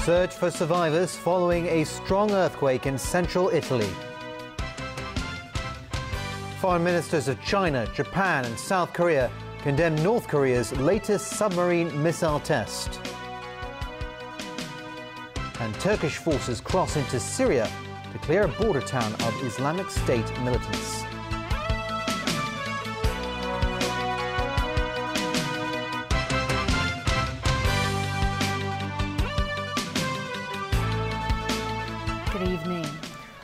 Search for survivors following a strong earthquake in central Italy. Foreign ministers of China, Japan and South Korea condemn North Korea's latest submarine missile test. And Turkish forces cross into Syria to clear a border town of Islamic State militants. Good evening.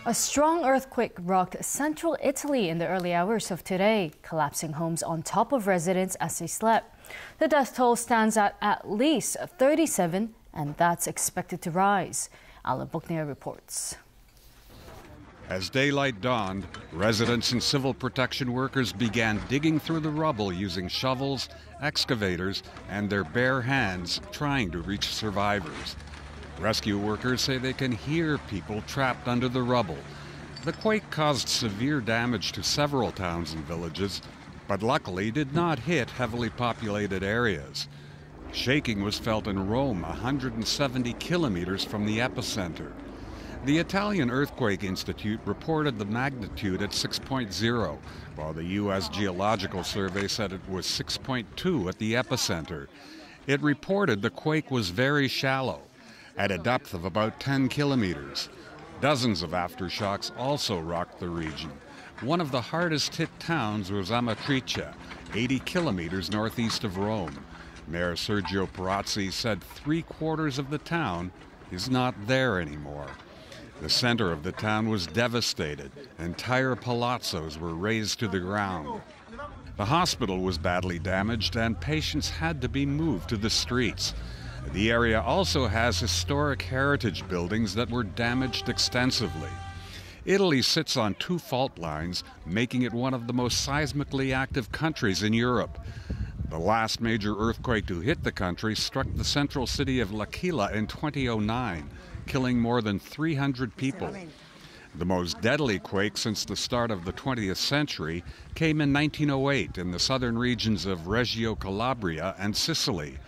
A strong earthquake rocked central Italy in the early hours of today, collapsing homes on top of residents as they slept. The death toll stands at least 37, and that's expected to rise. Alan Buckner reports. As daylight dawned, residents and civil protection workers began digging through the rubble using shovels, excavators, and their bare hands, trying to reach survivors. Rescue workers say they can hear people trapped under the rubble. The quake caused severe damage to several towns and villages, but luckily did not hit heavily populated areas. Shaking was felt in Rome, 170 kilometers from the epicenter. The Italian Earthquake Institute reported the magnitude at 6.0, while the U.S. Geological Survey said it was 6.2 at the epicenter. It reported the quake was very shallow, at a depth of about 10 kilometers. Dozens of aftershocks also rocked the region. One of the hardest hit towns was Amatrice, 80 kilometers northeast of Rome. Mayor Sergio Perazzi said 3/4 of the town is not there anymore. The center of the town was devastated. Entire palazzos were razed to the ground. The hospital was badly damaged and patients had to be moved to the streets. The area also has historic heritage buildings that were damaged extensively. Italy sits on 2 fault lines, making it one of the most seismically active countries in Europe. The last major earthquake to hit the country struck the central city of L'Aquila in 2009, killing more than 300 people. The most deadly quake since the start of the 20th century came in 1908 in the southern regions of Reggio Calabria and Sicily.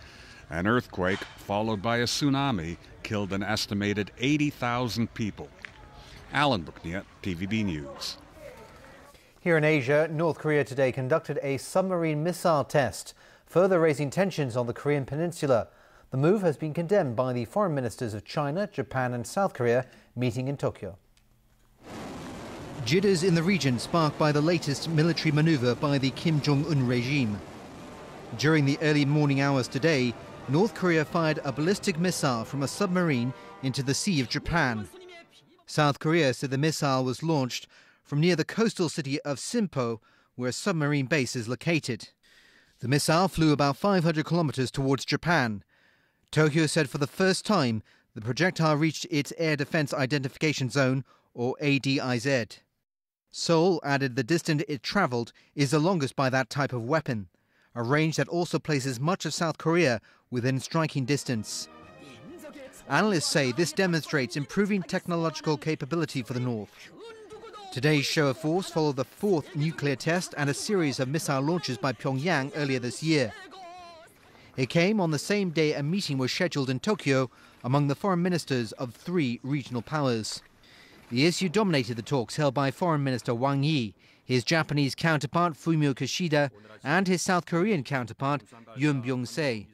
An earthquake, followed by a tsunami, killed an estimated 80,000 people. Alan Buckner, TVB News. Here in Asia, North Korea today conducted a submarine missile test, further raising tensions on the Korean peninsula. The move has been condemned by the foreign ministers of China, Japan and South Korea meeting in Tokyo. Jitters in the region sparked by the latest military maneuver by the Kim Jong-un regime. During the early morning hours today, North Korea fired a ballistic missile from a submarine into the Sea of Japan. South Korea said the missile was launched from near the coastal city of Sinpo, where a submarine base is located. The missile flew about 500 kilometers towards Japan. Tokyo said for the first time the projectile reached its Air Defense Identification Zone, or ADIZ. Seoul added the distance it traveled is the longest by that type of weapon, a range that also places much of South Korea within striking distance. Analysts say this demonstrates improving technological capability for the North. Today's show of force followed the 4th nuclear test and a series of missile launches by Pyongyang earlier this year. It came on the same day a meeting was scheduled in Tokyo among the foreign ministers of 3 regional powers. The issue dominated the talks held by Foreign Minister Wang Yi, his Japanese counterpart Fumio Kishida, and his South Korean counterpart Yoon Byung-se.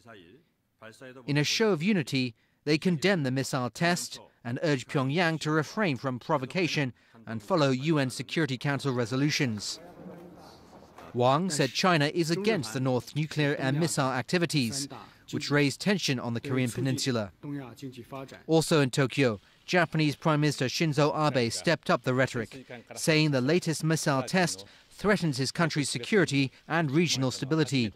In a show of unity, they condemned the missile test and urged Pyongyang to refrain from provocation and follow UN Security Council resolutions. Wang said China is against the North's nuclear and missile activities, which raised tension on the Korean peninsula. Also in Tokyo, Japanese Prime Minister Shinzo Abe stepped up the rhetoric, saying the latest missile test threatens his country's security and regional stability.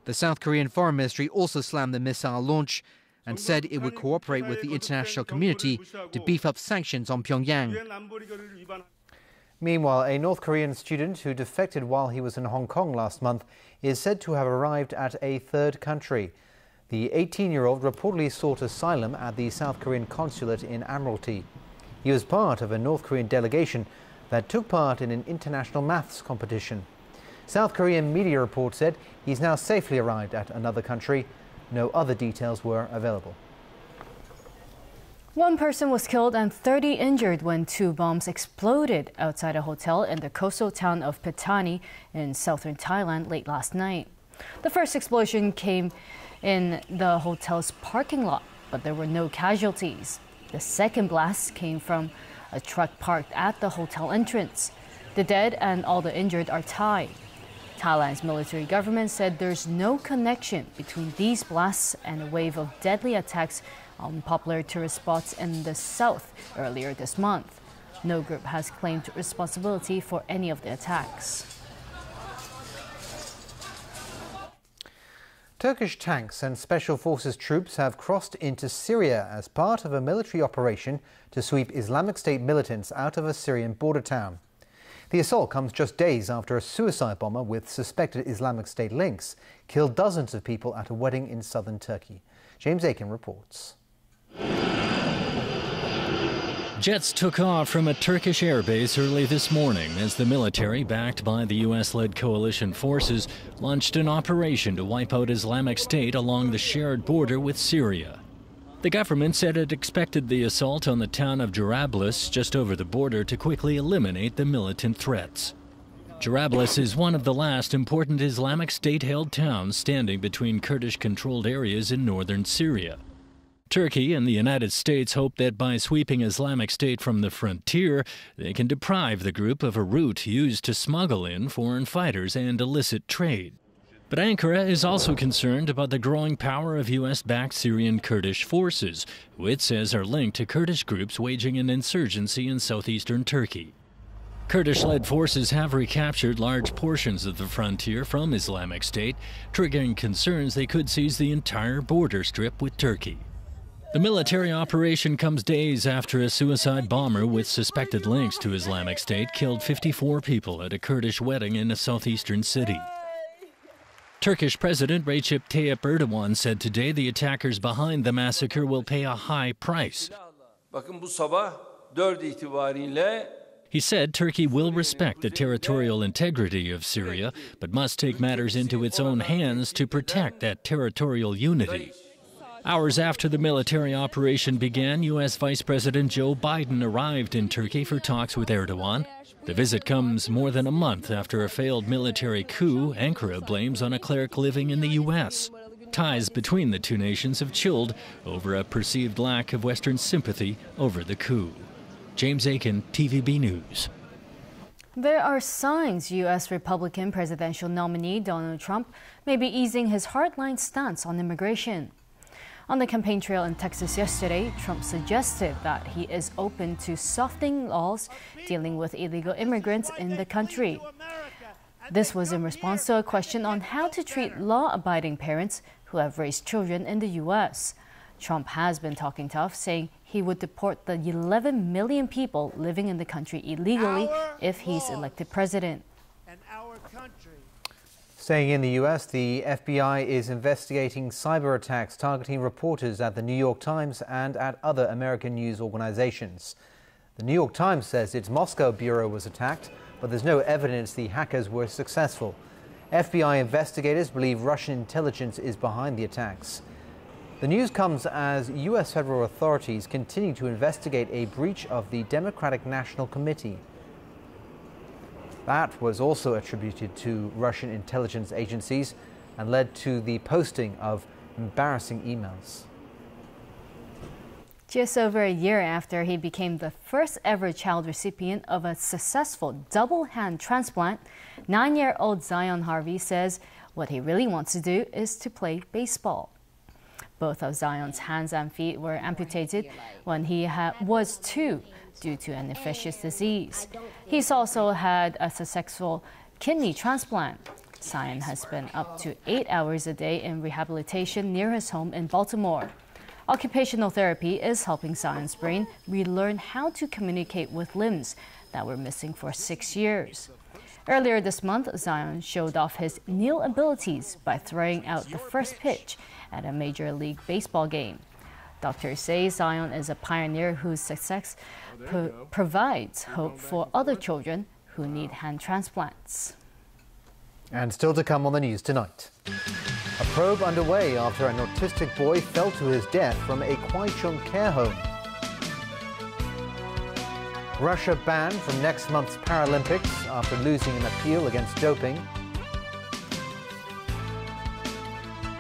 The South Korean Foreign Ministry also slammed the missile launch and said it would cooperate with the international community to beef up sanctions on Pyongyang. Meanwhile, a North Korean student who defected while he was in Hong Kong last month is said to have arrived at a 3rd country. The 18-year-old reportedly sought asylum at the South Korean consulate in Admiralty. He was part of a North Korean delegation that took part in an international maths competition. South Korean media reports said he's now safely arrived at another country. No other details were available. One person was killed and 30 injured when 2 bombs exploded outside a hotel in the coastal town of Pattani in southern Thailand late last night. The first explosion came in the hotel's parking lot, but there were no casualties. The second blast came from a truck parked at the hotel entrance. The dead and all the injured are Thai. Thailand's military government said there's no connection between these blasts and a wave of deadly attacks on popular tourist spots in the south earlier this month. No group has claimed responsibility for any of the attacks. Turkish tanks and special forces troops have crossed into Syria as part of a military operation to sweep Islamic State militants out of a Syrian border town. The assault comes just days after a suicide bomber with suspected Islamic State links killed dozens of people at a wedding in southern Turkey. James Aiken reports. Jets took off from a Turkish airbase early this morning as the military, backed by the U.S.-led coalition forces, launched an operation to wipe out Islamic State along the shared border with Syria. The government said it expected the assault on the town of Jarablus, just over the border, to quickly eliminate the militant threats. Jarablus is one of the last important Islamic State-held towns standing between Kurdish-controlled areas in northern Syria. Turkey and the United States hope that by sweeping Islamic State from the frontier, they can deprive the group of a route used to smuggle in foreign fighters and illicit trade. But Ankara is also concerned about the growing power of U.S.-backed Syrian Kurdish forces, who it says are linked to Kurdish groups waging an insurgency in southeastern Turkey. Kurdish-led forces have recaptured large portions of the frontier from Islamic State, triggering concerns they could seize the entire border strip with Turkey. The military operation comes days after a suicide bomber with suspected links to Islamic State killed 54 people at a Kurdish wedding in a southeastern city. Turkish President Recep Tayyip Erdogan said today the attackers behind the massacre will pay a high price. He said Turkey will respect the territorial integrity of Syria, but must take matters into its own hands to protect that territorial unity. Hours after the military operation began, U.S. Vice President Joe Biden arrived in Turkey for talks with Erdogan. The visit comes more than a month after a failed military coup Ankara blames on a cleric living in the U.S. Ties between the two nations have chilled over a perceived lack of Western sympathy over the coup. James Aiken, TVB News. There are signs U.S. Republican presidential nominee Donald Trump may be easing his hardline stance on immigration. On the campaign trail in Texas yesterday, Trump suggested that he is open to softening laws dealing with illegal immigrants in the country. This was in response to a question on how to treat law-abiding parents who have raised children in the U.S. Trump has been talking tough, saying he would deport the 11 million people living in the country illegally if he's elected president. Staying in the U.S., the FBI is investigating cyber attacks targeting reporters at the New York Times and at other American news organizations. The New York Times says its Moscow bureau was attacked, but there's no evidence the hackers were successful. FBI investigators believe Russian intelligence is behind the attacks. The news comes as U.S. federal authorities continue to investigate a breach of the Democratic National Committee. That was also attributed to Russian intelligence agencies and led to the posting of embarrassing emails. Just over a year after he became the first ever child recipient of a successful double hand transplant, 9-year-old Zion Harvey says what he really wants to do is to play baseball. Both of Zion's hands and feet were amputated when he was 2 due to an infectious disease. He's also had a successful kidney transplant. Zion has spent up to 8 hours a day in rehabilitation near his home in Baltimore. Occupational therapy is helping Zion's brain relearn how to communicate with limbs that were missing for 6 years. Earlier this month, Zion showed off his kneel abilities by throwing out the first pitch at a Major League Baseball game. Doctors say Zion is a pioneer whose success provides hope for other children who need hand transplants. And still to come on the news tonight. A probe underway after an autistic boy fell to his death from a Kwaichung care home. Russia banned from next month's Paralympics after losing an appeal against doping.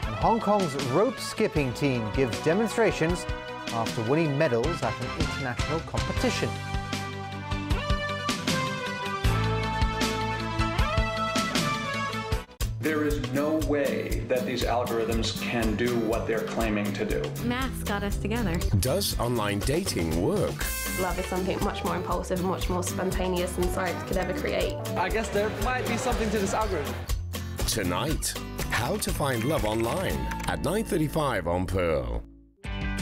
And Hong Kong's rope skipping team gives demonstrations after winning medals at an international competition. There is no way that these algorithms can do what they're claiming to do. Maths got us together. Does online dating work? Love is something much more impulsive, much more spontaneous than science could ever create. I guess there might be something to this algorithm. Tonight, how to find love online at 9:35 on Pearl.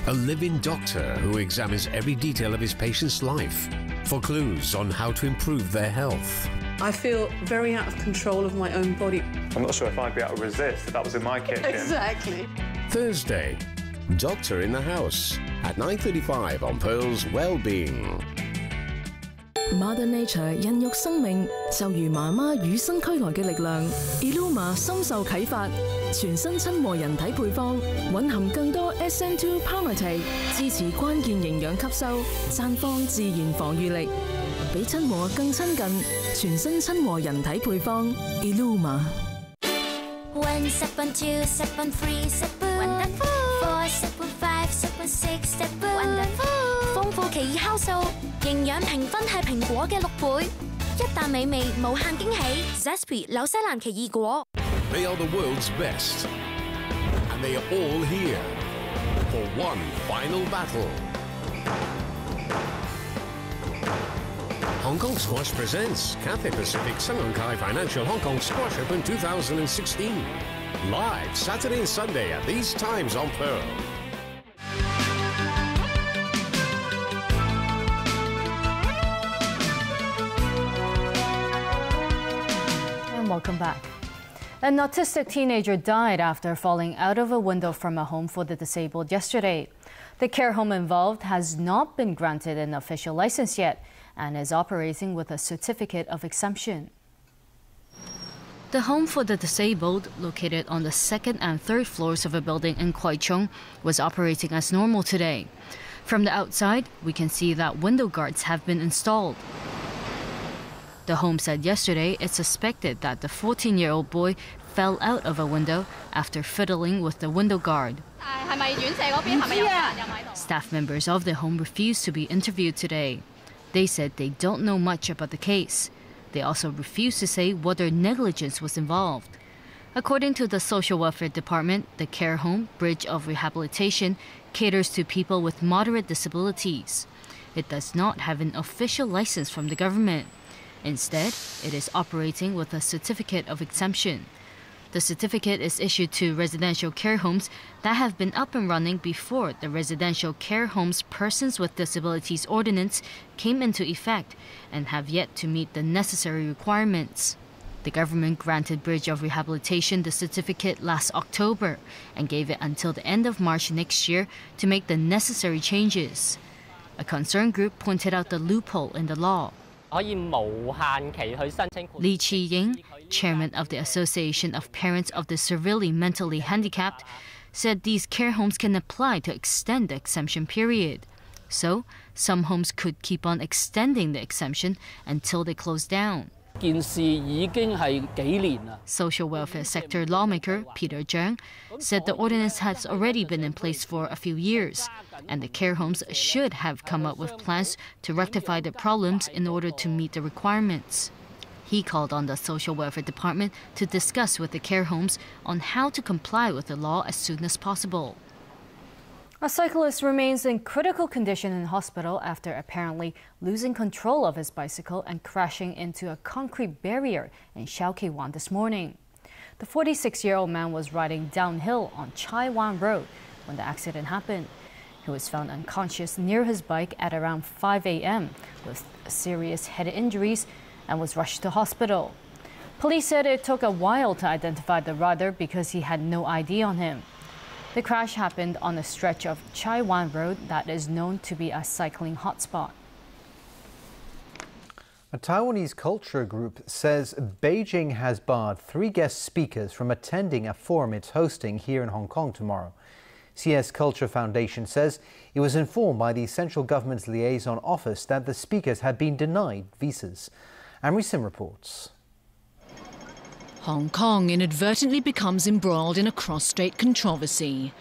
A live-in doctor who examines every detail of his patient's life for clues on how to improve their health. I feel very out of control of my own body. I'm not sure if I'd be able to resist if that was in my kitchen. Exactly. Thursday, Doctor in the House at 9:35 on Pearl's Wellbeing. Mother Nature 孕育生命，就如媽媽與生俱來嘅力量。Illuma 深受啟發，全新親和人體配方，蘊含更多 SN2 palmitate，支持關鍵營養吸收，綻放自然防禦力，比親和更親近。全新親和人體配方 Illuma。1 step 2 step 3 step wonderful 4 step 5 step 6 step wonderful 豐富奇異酵素，營養評分係蘋果嘅6倍，一啖美味無限驚喜。Zesty 紐西蘭奇異果。They are the world's best, and they are all here for one final battle. Hong Kong Squash presents Cathay Pacific Sungkai Financial Hong Kong Squash Open 2016. Live Saturday and Sunday at these times on Pearl. And welcome back. An autistic teenager died after falling out of a window from a home for the disabled yesterday. The care home involved has not been granted an official license yet and is operating with a certificate of exemption. The home for the disabled, located on the 2nd and 3rd floors of a building in Kwai Chung, was operating as normal today. From the outside, we can see that window guards have been installed. The home said yesterday it suspected that the 14-year-old boy fell out of a window after fiddling with the window guard. Staff members of the home refused to be interviewed today. They said they don't know much about the case. They also refused to say whether negligence was involved. According to the Social Welfare Department, the care home, Bridge of Rehabilitation, caters to people with moderate disabilities. It does not have an official license from the government. Instead, it is operating with a certificate of exemption. The certificate is issued to residential care homes that have been up and running before the Residential Care Homes Persons with Disabilities Ordinance came into effect and have yet to meet the necessary requirements. The government granted Bridge of Rehabilitation the certificate last October and gave it until the end of March next year to make the necessary changes. A concerned group pointed out the loophole in the law. Lee Chi-ying, chairman of the Association of Parents of the Severely Mentally Handicapped, said these care homes can apply to extend the exemption period. So, some homes could keep on extending the exemption until they close down. Social welfare sector lawmaker Peter Zhang said the ordinance has already been in place for a few years, and the care homes should have come up with plans to rectify the problems in order to meet the requirements. He called on the Social Welfare Department to discuss with the care homes on how to comply with the law as soon as possible. A cyclist remains in critical condition in hospital after apparently losing control of his bicycle and crashing into a concrete barrier in Shao Kei Wan this morning. The 46-year-old man was riding downhill on Chai Wan Road when the accident happened. He was found unconscious near his bike at around 5 a.m. with serious head injuries and was rushed to hospital. Police said it took a while to identify the rider because he had no ID on him. The crash happened on a stretch of Chai Wan Road that is known to be a cycling hotspot. A Taiwanese culture group says Beijing has barred 3 guest speakers from attending a forum it's hosting here in Hong Kong tomorrow. CS Culture Foundation says it was informed by the central government's liaison office that the speakers had been denied visas. Anne Sim reports. Hong Kong inadvertently becomes embroiled in a cross-strait controversy.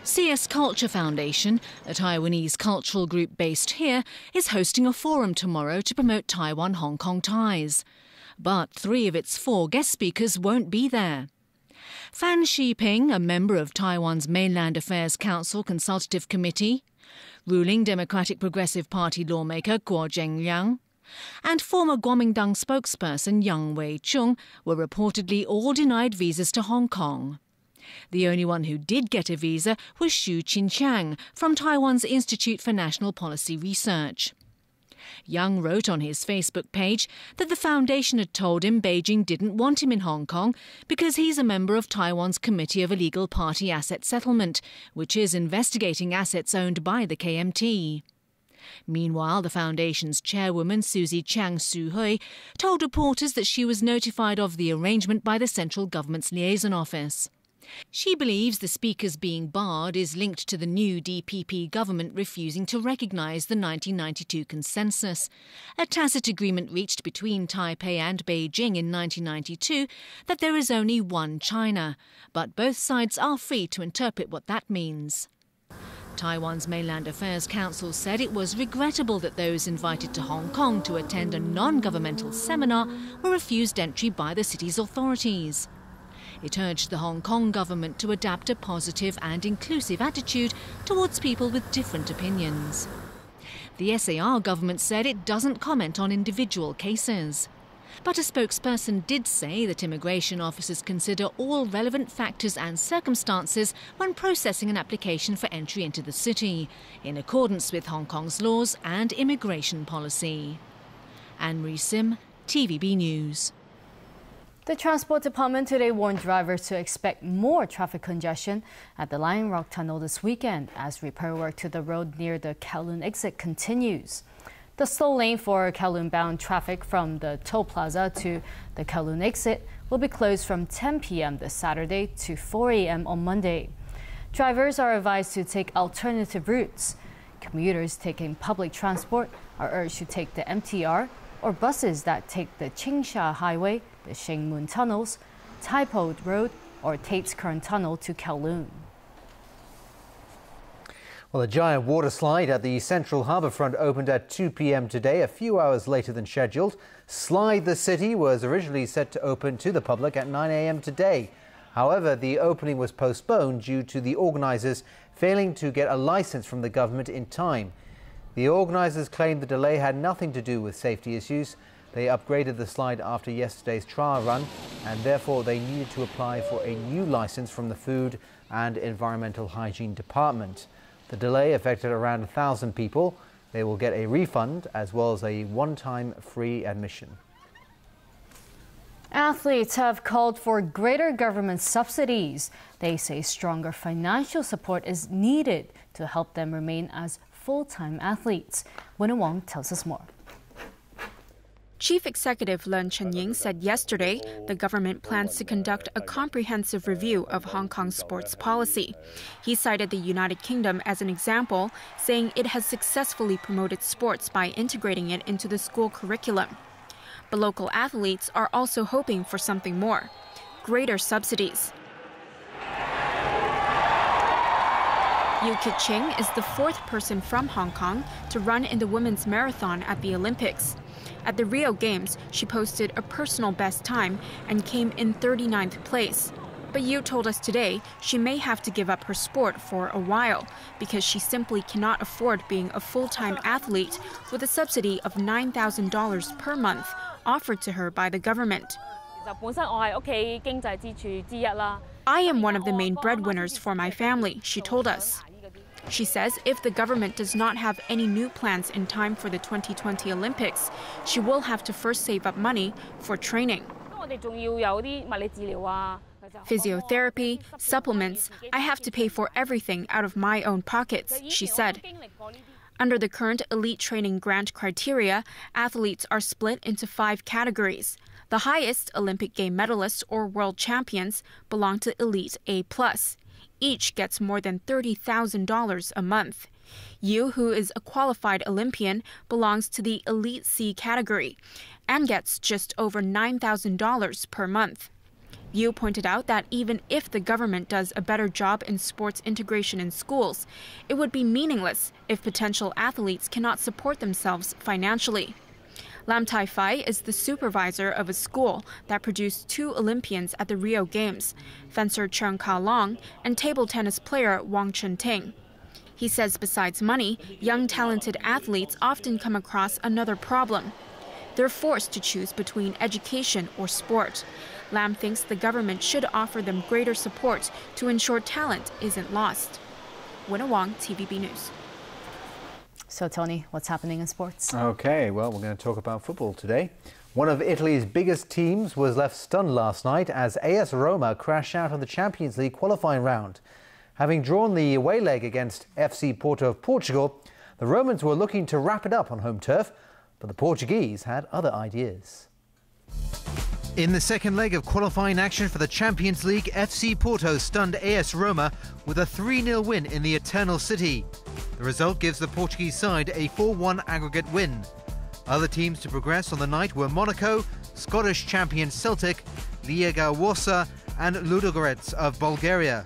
CS Culture Foundation, a Taiwanese cultural group based here, is hosting a forum tomorrow to promote Taiwan-Hong Kong ties. But 3 of its 4 guest speakers won't be there. Fan Shiping, a member of Taiwan's Mainland Affairs Council Consultative Committee, ruling Democratic Progressive Party lawmaker Guo Zhengliang, and former Kuomintang spokesperson Yang Wei-chung were reportedly all denied visas to Hong Kong. The only one who did get a visa was Xu Qinqiang from Taiwan's Institute for National Policy Research. Yang wrote on his Facebook page that the foundation had told him Beijing didn't want him in Hong Kong because he's a member of Taiwan's Committee of Illegal Party Asset Settlement, which is investigating assets owned by the KMT. Meanwhile, the foundation's chairwoman, Susie Chang Su-hui, told reporters that she was notified of the arrangement by the central government's liaison office. She believes the speakers being barred is linked to the new DPP government refusing to recognise the 1992 consensus, a tacit agreement reached between Taipei and Beijing in 1992 that there is only one China, but both sides are free to interpret what that means. Taiwan's Mainland Affairs Council said it was regrettable that those invited to Hong Kong to attend a non-governmental seminar were refused entry by the city's authorities. It urged the Hong Kong government to adapt a positive and inclusive attitude towards people with different opinions. The SAR government said it doesn't comment on individual cases. But a spokesperson did say that immigration officers consider all relevant factors and circumstances when processing an application for entry into the city, in accordance with Hong Kong's laws and immigration policy. Anne Sim, TVB News. The Transport Department today warned drivers to expect more traffic congestion at the Lion Rock Tunnel this weekend as repair work to the road near the Kowloon exit continues. The slow lane for Kowloon-bound traffic from the toll plaza to the Kowloon exit will be closed from 10 p.m. this Saturday to 4 a.m. on Monday. Drivers are advised to take alternative routes. Commuters taking public transport are urged to take the MTR or buses that take the Chingsha Highway, the Shing Mun tunnels, Tai Po Road, or Tate's Current Tunnel to Kowloon. Well, a giant water slide at the Central Harbourfront opened at 2 p.m. today, a few hours later than scheduled. Slide the City was originally set to open to the public at 9 a.m. today. However, the opening was postponed due to the organisers failing to get a licence from the government in time. The organisers claimed the delay had nothing to do with safety issues. They upgraded the slide after yesterday's trial run and therefore they needed to apply for a new licence from the Food and Environmental Hygiene Department. The delay affected around 1,000 people. They will get a refund as well as a one-time free admission. Athletes have called for greater government subsidies. They say stronger financial support is needed to help them remain as full-time athletes. Winnie Wong tells us more. Chief Executive Leung Chun-ying said yesterday the government plans to conduct a comprehensive review of Hong Kong's sports policy. He cited the United Kingdom as an example, saying it has successfully promoted sports by integrating it into the school curriculum. But local athletes are also hoping for something more: greater subsidies. Yu Kit-ching is the 4th person from Hong Kong to run in the women's marathon at the Olympics. At the Rio Games, she posted a personal best time and came in 39th place. But Yu told us today she may have to give up her sport for a while because she simply cannot afford being a full-time athlete with a subsidy of $9,000 per month offered to her by the government. I am one of the main breadwinners for my family, she told us. She says if the government does not have any new plans in time for the 2020 Olympics, she will have to first save up money for training. Physiotherapy, supplements, I have to pay for everything out of my own pockets, she said. Under the current elite training grant criteria, athletes are split into 5 categories. The highest, Olympic game medalists or world champions, belong to Elite A+. Each gets more than $30,000 a month. Yu, who is a qualified Olympian, belongs to the Elite C category and gets just over $9,000 per month. Yu pointed out that even if the government does a better job in sports integration in schools, it would be meaningless if potential athletes cannot support themselves financially. Lam Tai-Fai is the supervisor of a school that produced 2 Olympians at the Rio Games, fencer Cheng Ka-long and table tennis player Wang Chunting. He says besides money, young talented athletes often come across another problem. They're forced to choose between education or sport. Lam thinks the government should offer them greater support to ensure talent isn't lost. Winna Wong, TVB News. So, Tony, what's happening in sports? OK, well, we're going to talk about football today. One of Italy's biggest teams was left stunned last night as AS Roma crashed out of the Champions League qualifying round. Having drawn the away leg against FC Porto of Portugal, the Romans were looking to wrap it up on home turf, but the Portuguese had other ideas. In the second leg of qualifying action for the Champions League, FC Porto stunned AS Roma with a 3-0 win in the Eternal City. The result gives the Portuguese side a 4-1 aggregate win. Other teams to progress on the night were Monaco, Scottish champion Celtic, Liga Warsaw and Ludogorets of Bulgaria.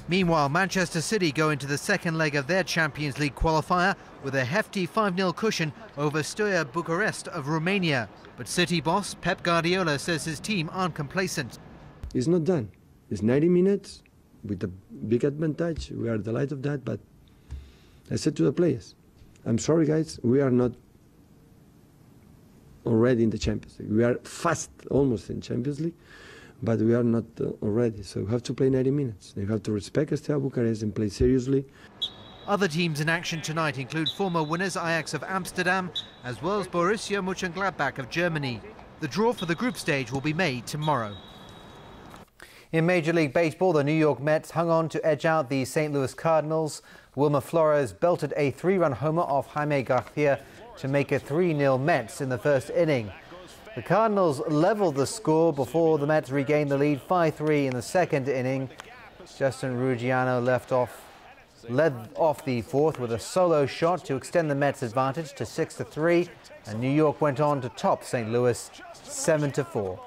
Meanwhile, Manchester City go into the second leg of their Champions League qualifier with a hefty 5-0 cushion over Steaua Bucharest of Romania. But City boss Pep Guardiola says his team aren't complacent. It's not done. It's 90 minutes with a big advantage. We are delighted of that, but I said to the players, I'm sorry guys, we are not already in the Champions League. We are fast, almost in Champions League, but we are not already. So we have to play 90 minutes. You have to respect Steaua Bucharest and play seriously. Other teams in action tonight include former winners Ajax of Amsterdam, as well as Borussia Mönchengladbach of Germany. The draw for the group stage will be made tomorrow. In Major League Baseball, the New York Mets hung on to edge out the St. Louis Cardinals. Wilmer Flores belted a 3-run homer off Jaime Garcia to make it 3-0 Mets in the first inning. The Cardinals leveled the score before the Mets regained the lead 5-3 in the second inning. Justin Ruggiano led off the fourth with a solo shot to extend the Mets' advantage to 6-3, and New York went on to top St. Louis 7-4.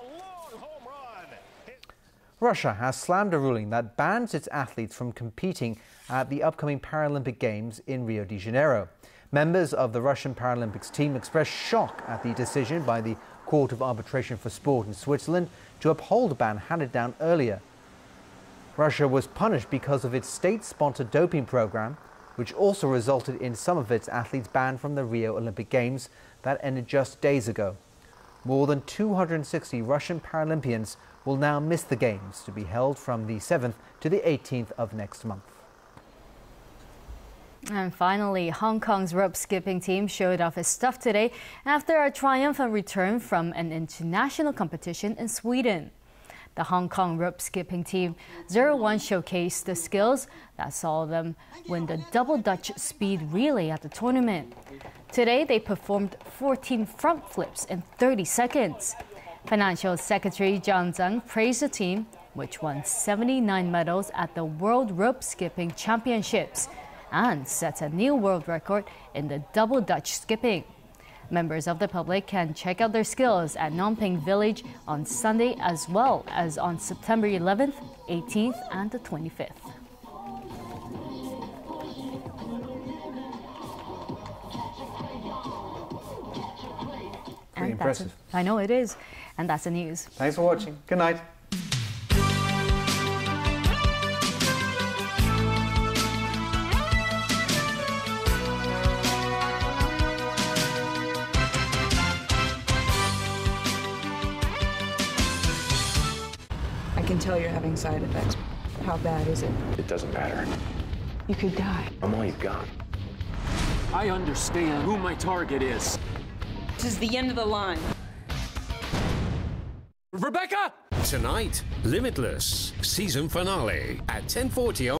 Russia has slammed a ruling that bans its athletes from competing at the upcoming Paralympic Games in Rio de Janeiro. Members of the Russian Paralympics team expressed shock at the decision by the Court of Arbitration for Sport in Switzerland to uphold a ban handed down earlier. Russia was punished because of its state-sponsored doping program, which also resulted in some of its athletes banned from the Rio Olympic Games that ended just days ago. More than 260 Russian Paralympians will now miss the Games, to be held from the 7th to the 18th of next month. And finally, Hong Kong's rope skipping team showed off its stuff today after a triumphant return from an international competition in Sweden. The Hong Kong rope skipping team 01 showcased the skills that saw them win the double Dutch speed relay at the tournament. Today, they performed 14 front flips in 30 seconds. Financial Secretary John Tsang praised the team, which won 79 medals at the World Rope Skipping Championships and set a new world record in the double Dutch skipping. Members of the public can check out their skills at Phnom Penh Village on Sunday as well as on September 11th, 18th and the 25th. Pretty impressive. I know it is. And that's the news. Thanks for watching. Good night. I can tell you're having side effects. How bad is it? It doesn't matter. You could die. I'm all you've got. I understand who my target is. This is the end of the line. Rebecca! Tonight, Limitless, season finale at 10:40 on